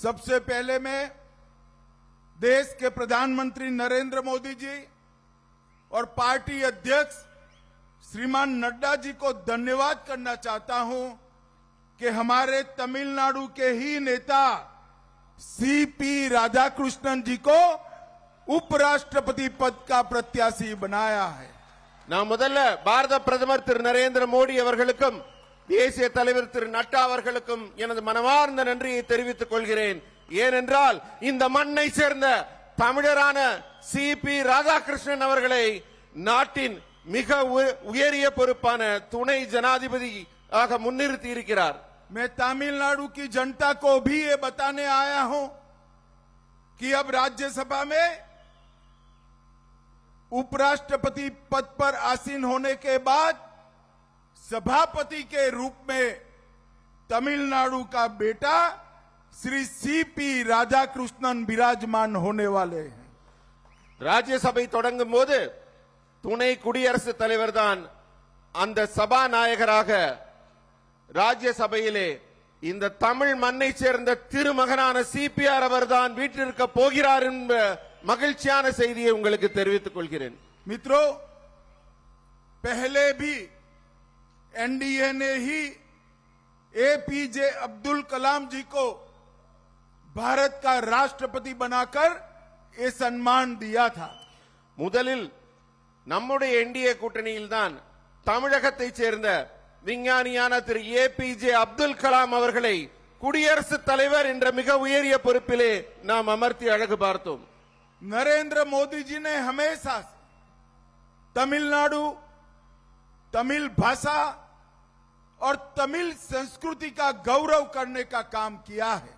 सबसे पहले मैं देश के प्रधानमंत्री नरेंद्र मोदी जी और पार्टी अध्यक्ष श्रीमान नड्डा जी को धन्यवाद करना चाहता हूं कि हमारे तमिलनाडु के ही नेता सीपी राधाकृष्णन जी को उपराष्ट्रपति पद का प्रत्याशी बनाया है। நான் முதல்ல பாரத பிரதமர் திரு நரேந்திர மோடி அவர்களுக்கும் தேசிய தலைவர் திரு நட்டா அவர்களுக்கும் எனது மனமார்ந்த நன்றியை தெரிவித்துக் கொள்கிறேன். ஏனென்றால் இந்த மண்ணை சேர்ந்த தமிழரான சிபி ராதாகிருஷ்ணன் அவர்களை நாட்டின் மிக உயரிய பொறுப்பான துணை ஜனாதிபதி ஆக முன்னிறுத்தி இருக்கிறார். मैं तमिलनाडु की जनता को भी ये बताने आया हूं कि अब राज्यसभा में उपराष्ट्रपति पद पर आसीन होने के बाद सभापति के रूप में तमिलनाडु का बेटा श्री सीपी राधाकृष्णन विराजमान होने वाले हैं। राज्यसभा தொடங்கும் போது துணை குடியரசுத் தலைவர் தான் அந்த சபாநாயகராக ராஜ்யசபையிலே இந்த தமிழ் மண்ணை சேர்ந்த திருமகனான சிபிஆர் அவர்தான் வீட்டிற்க போகிறார் என்ற மகிழ்ச்சியான செய்தியை உங்களுக்கு தெரிவித்துக் கொள்கிறேன். मित्रों, पहले भी एनडीए ने ही एपीजे अब्दुल कलाम जी को भारत का राष्ट्रपति बनाकर ये सम्मान दिया था। முதலில் நம்முடைய என்டிஏ கூட்டணியில் தான் தமிழகத்தை சேர்ந்த விஞ்ஞானியான திரு ஏபிஜே அப்துல் கலாம் அவர்களை குடியரசுத் தலைவர் என்ற மிக உயரிய பொறுப்பிலே நாம் அமர்த்தி அழகு பார்த்தோம். नरेंद्र मोदी जी ने हमेशा तमिलनाडु, तमिल भाषा और तमिल संस्कृति का गौरव करने का काम किया है।